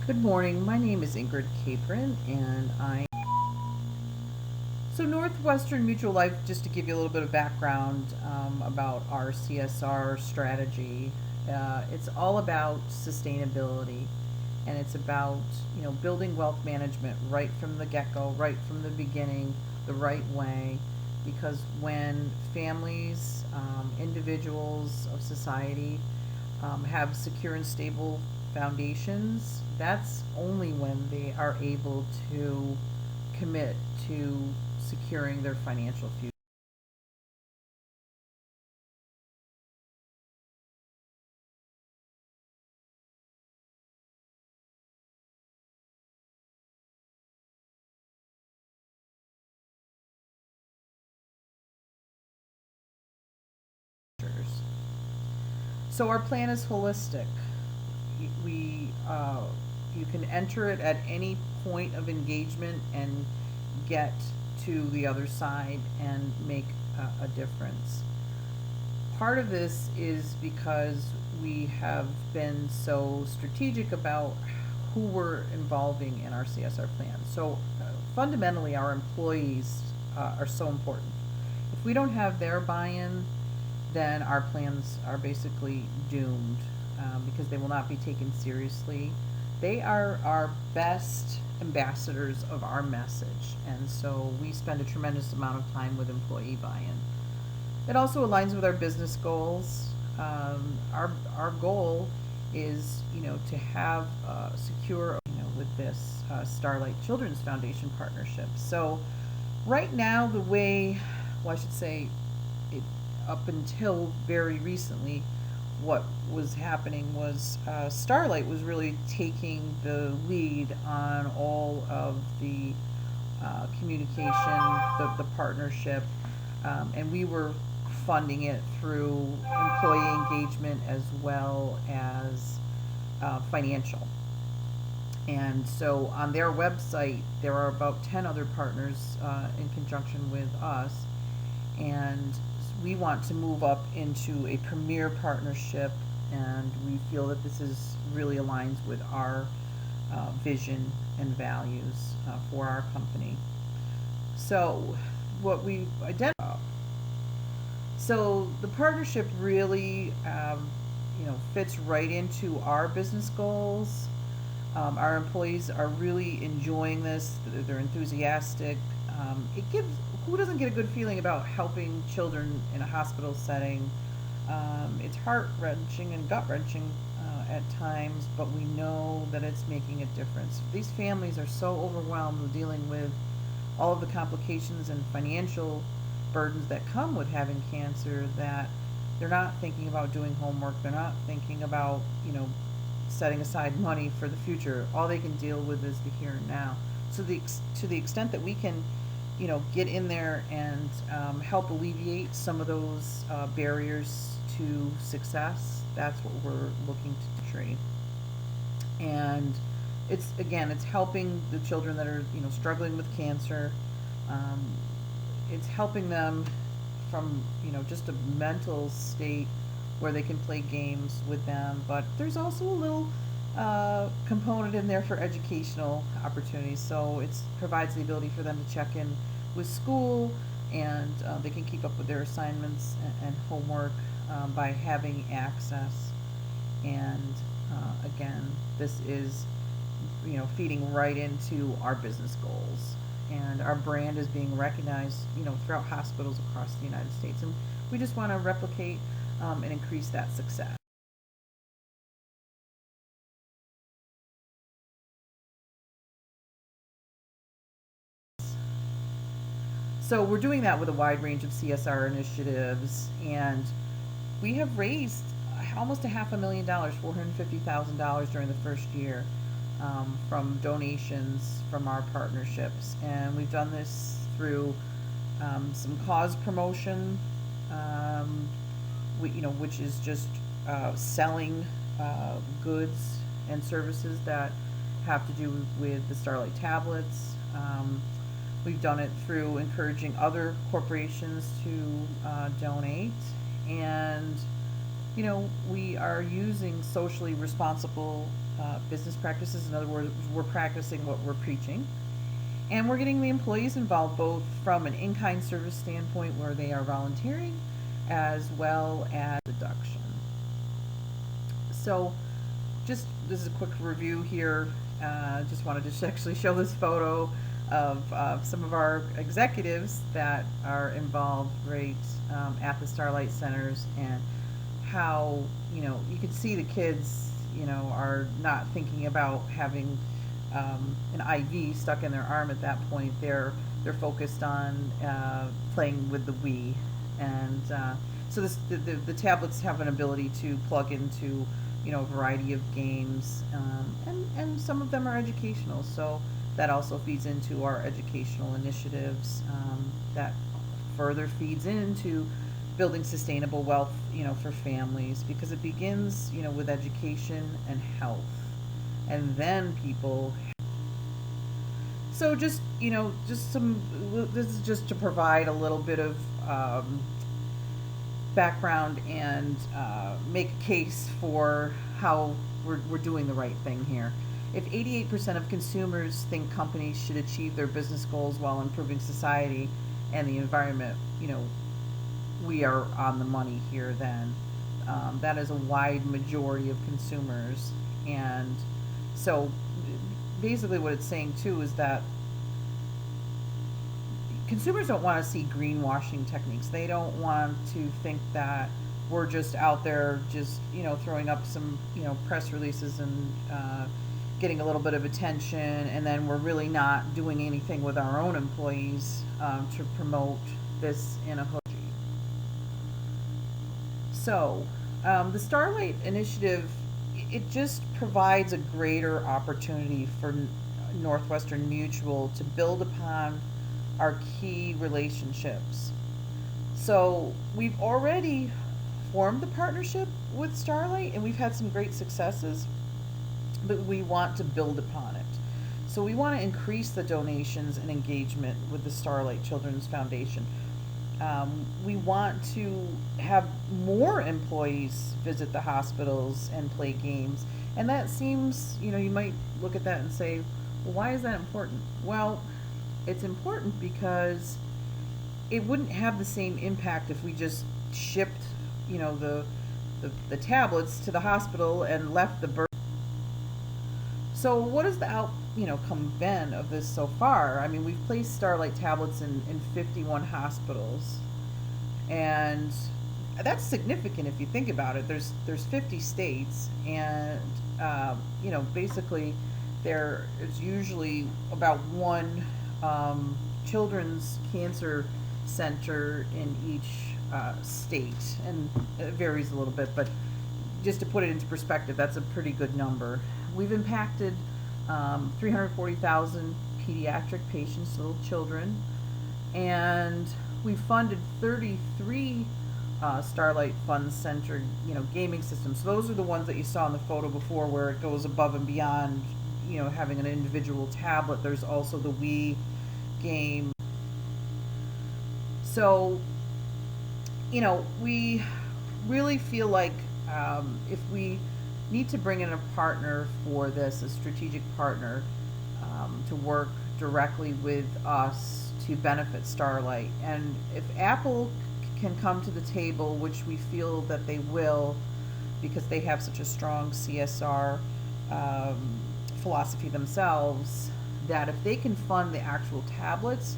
Good morning. My name is Ingrid Capron, and Northwestern Mutual Life. Just to give you a little bit of background about our CSR strategy, it's all about sustainability, and it's about building wealth management right from the get-go, right from the beginning, the right way, because when families, individuals of society have secure and stable foundations, that's only when they are able to commit to securing their financial futures. So our plan is holistic. We You can enter it at any point of engagement and get to the other side and make a difference. Part of this is because we have been so strategic about who we're involving in our CSR plan. So fundamentally, our employees are so important. If we don't have their buy-in, then our plans are basically doomed because they will not be taken seriously. They are our best ambassadors of our message, and so we spend a tremendous amount of time with employee buy-in. It also aligns with our business goals. Our goal is, to have secure, with this Starlight Children's Foundation partnership. So, right now, the way, well, I should say, it up until very recently, what was happening was Starlight was really taking the lead on all of the communication, the partnership, and we were funding it through employee engagement as well as financial. And so on their website, there are about 10 other partners in conjunction with us. And we want to move up into a premier partnership, and we feel that this is really aligns with our vision and values for our company. So, what we identified. So the partnership really, fits right into our business goals. Our employees are really enjoying this. They're enthusiastic. It gives Who doesn't get a good feeling about helping children in a hospital setting? It's heart wrenching and gut wrenching at times, but we know that it's making a difference. These families are so overwhelmed with dealing with all of the complications and financial burdens that come with having cancer that they're not thinking about doing homework. They're not thinking about, setting aside money for the future. All they can deal with is the here and now. So to the extent that we can, get in there and help alleviate some of those barriers to success, that's what we're looking to trade. And it's helping the children that are struggling with cancer. Um, it's helping them from just a mental state where they can play games with them. But there's also a little component in there for educational opportunities. So it provides the ability for them to check in with school, and they can keep up with their assignments and homework by having access. And again, this is feeding right into our business goals. And our brand is being recognized, throughout hospitals across the United States. And we just want to replicate and increase that success. So we're doing that with a wide range of CSR initiatives, and we have raised almost a $500,000, $450,000 during the first year from donations from our partnerships, and we've done this through some cause promotion, which is just selling goods and services that have to do with the Starlight tablets. We've done it through encouraging other corporations to donate, and we are using socially responsible business practices. In other words, we're practicing what we're preaching. And we're getting the employees involved both from an in-kind service standpoint where they are volunteering as well as deduction. So just this is a quick review here. Just wanted to actually show this photo of some of our executives that are involved right at the Starlight Centers, and how you can see the kids are not thinking about having an IV stuck in their arm at that point. They're focused on playing with the Wii, and so the tablets have an ability to plug into a variety of games, and some of them are educational. So that also feeds into our educational initiatives. That further feeds into building sustainable wealth, for families, because it begins, with education and health, and then people. So just some. This is just to provide a little bit of background and make a case for how we're doing the right thing here. If 88% of consumers think companies should achieve their business goals while improving society and the environment, we are on the money here then. That is a wide majority of consumers. And so basically what it's saying too is that consumers don't want to see greenwashing techniques. They don't want to think that we're just out there just, throwing up some, press releases and getting a little bit of attention, and then we're really not doing anything with our own employees to promote this in a hoodie. So the Starlight Initiative, it just provides a greater opportunity for Northwestern Mutual to build upon our key relationships. So we've already formed the partnership with Starlight, and we've had some great successes, but we want to build upon it. So we want to increase the donations and engagement with the Starlight Children's Foundation. We want to have more employees visit the hospitals and play games. And that seems, you might look at that and say, well, why is that important? Well, it's important because it wouldn't have the same impact if we just shipped, the tablets to the hospital and left the burden. So what has the outcome been of this so far? I mean, we've placed Starlight tablets in 51 hospitals, and that's significant if you think about it. There's 50 states, and basically there is usually about one children's cancer center in each state, and it varies a little bit, but just to put it into perspective, that's a pretty good number. We've impacted 340,000 pediatric patients, little children, and we funded 33 Starlight Fun Center, gaming systems. So those are the ones that you saw in the photo before, where it goes above and beyond, having an individual tablet. There's also the Wii game. So, we really feel like if we need to bring in a partner for this, a strategic partner, to work directly with us to benefit Starlight. And if Apple can come to the table, which we feel that they will, because they have such a strong CSR philosophy themselves, that if they can fund the actual tablets,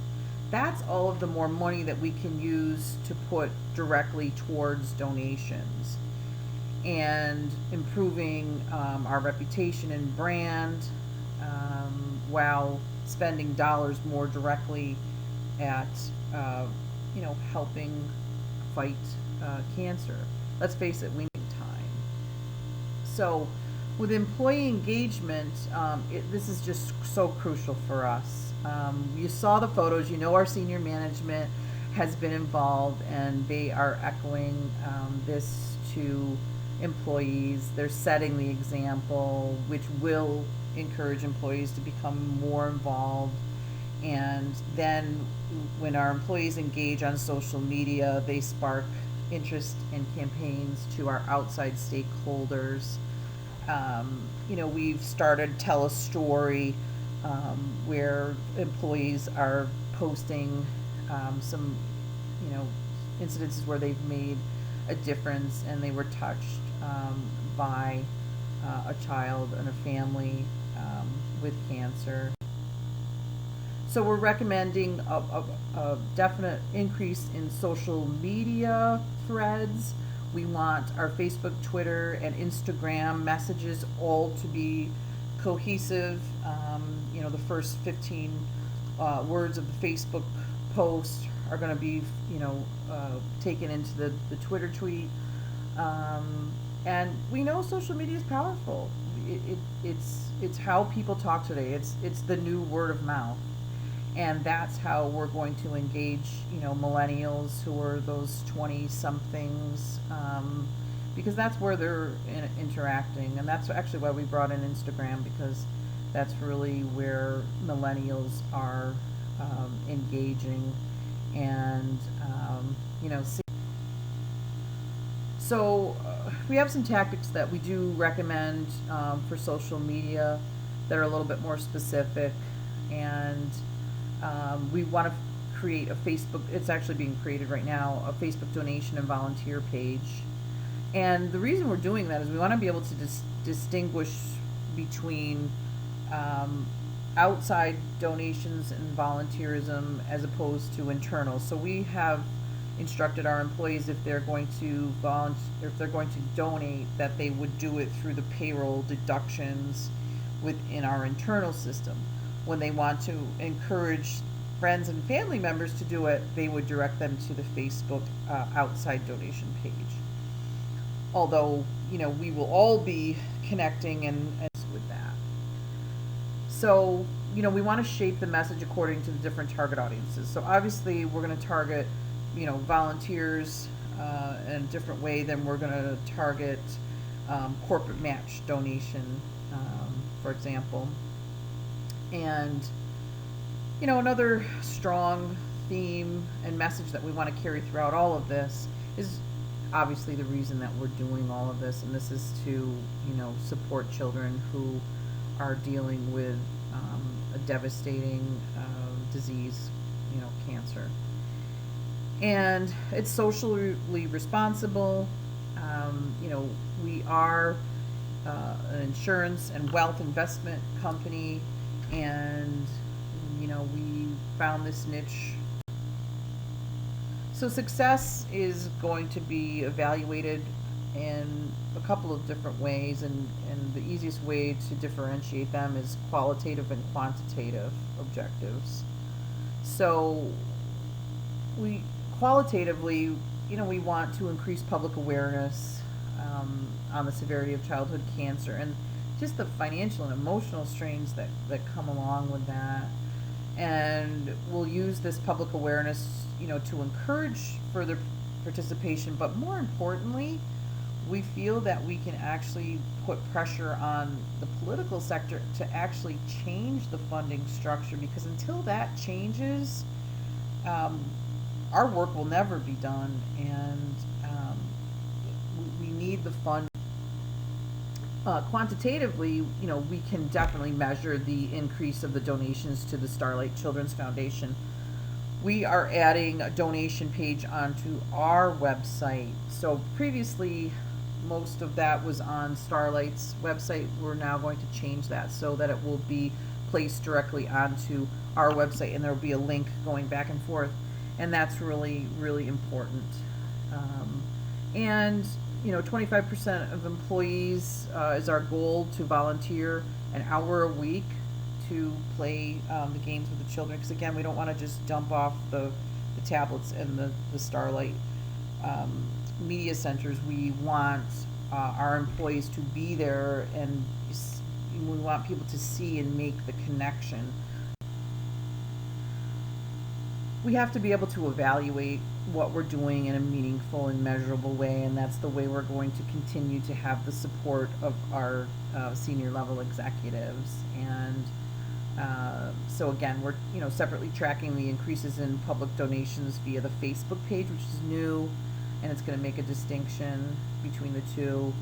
that's all of the more money that we can use to put directly towards donations and improving our reputation and brand, while spending dollars more directly at helping fight cancer. Let's face it, we need time. So with employee engagement, this is just so crucial for us. You saw the photos, our senior management has been involved, and they are echoing this to employees. They're setting the example, which will encourage employees to become more involved. And then when our employees engage on social media, they spark interest in campaigns to our outside stakeholders. We've started Tell a Story, where employees are posting some, incidences where they've made a difference and they were touched by a child and a family with cancer. So we're recommending a definite increase in social media threads. We want our Facebook, Twitter, and Instagram messages all to be cohesive. The first 15 words of the Facebook post are going to be, taken into the Twitter tweet. And we know social media is powerful. It's how people talk today. It's the new word of mouth. And that's how we're going to engage, millennials who are those 20-somethings, because that's where they're interacting. And that's actually why we brought in Instagram, because that's really where millennials are engaging and, So we have some tactics that we do recommend for social media that are a little bit more specific. And we want to create a Facebook, it's actually being created right now, a Facebook donation and volunteer page. And the reason we're doing that is we want to be able to distinguish between outside donations and volunteerism as opposed to internal. So we have instructed our employees, if they're going to donate, that they would do it through the payroll deductions within our internal system. When they want to encourage friends and family members to do it, they would direct them to the Facebook outside donation page. Although, we will all be connecting and with that. So, we want to shape the message according to the different target audiences. So obviously we're going to target, volunteers in a different way than we're going to target corporate match donation, for example. And, another strong theme and message that we want to carry throughout all of this is obviously the reason that we're doing all of this, and this is to, support children who are dealing with a devastating disease, cancer. And it's socially responsible. We are an insurance and wealth investment company, and we found this niche. So success is going to be evaluated in a couple of different ways, and the easiest way to differentiate them is qualitative and quantitative objectives. So we qualitatively, we want to increase public awareness on the severity of childhood cancer and just the financial and emotional strains that come along with that. And we'll use this public awareness, to encourage further participation, but more importantly, we feel that we can actually put pressure on the political sector to actually change the funding structure, because until that changes, our work will never be done, and we need the fund. Quantitatively, we can definitely measure the increase of the donations to the Starlight Children's Foundation. We are adding a donation page onto our website. So previously, most of that was on Starlight's website. We're now going to change that so that it will be placed directly onto our website, and there will be a link going back and forth. And that's really, really important. And 25% of employees is our goal to volunteer an hour a week to play the games with the children. Because again, we don't want to just dump off the tablets and the Starlight media centers. We want our employees to be there, and we want people to see and make the connection. We have to be able to evaluate what we're doing in a meaningful and measurable way, and that's the way we're going to continue to have the support of our senior level executives. And so again, we're separately tracking the increases in public donations via the Facebook page, which is new, and it's going to make a distinction between the two.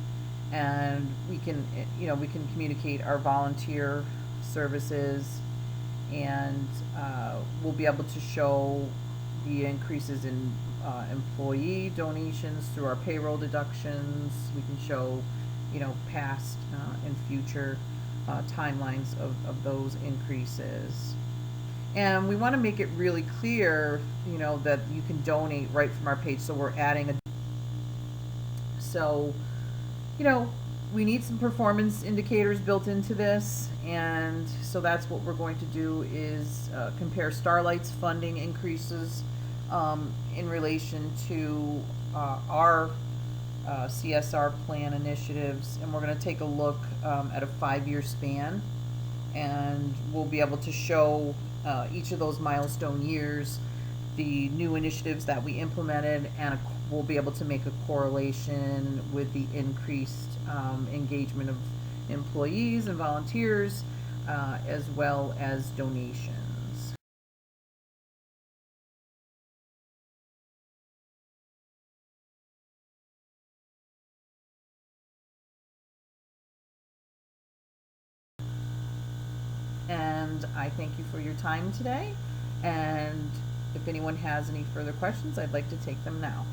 And we can, we can communicate our volunteer services, and we'll be able to show the increases in employee donations through our payroll deductions. We can show, past and future timelines of those increases. And we want to make it really clear, that you can donate right from our page. So we're adding a, so, we need some performance indicators built into this. And so that's what we're going to do is compare Starlight's funding increases in relation to our CSR plan initiatives. And we're going to take a look at a 5-year span, and we'll be able to show each of those milestone years, the new initiatives that we implemented, and we'll be able to make a correlation with the increased engagement of employees and volunteers, as well as donations. And I thank you for your time today. And if anyone has any further questions, I'd like to take them now.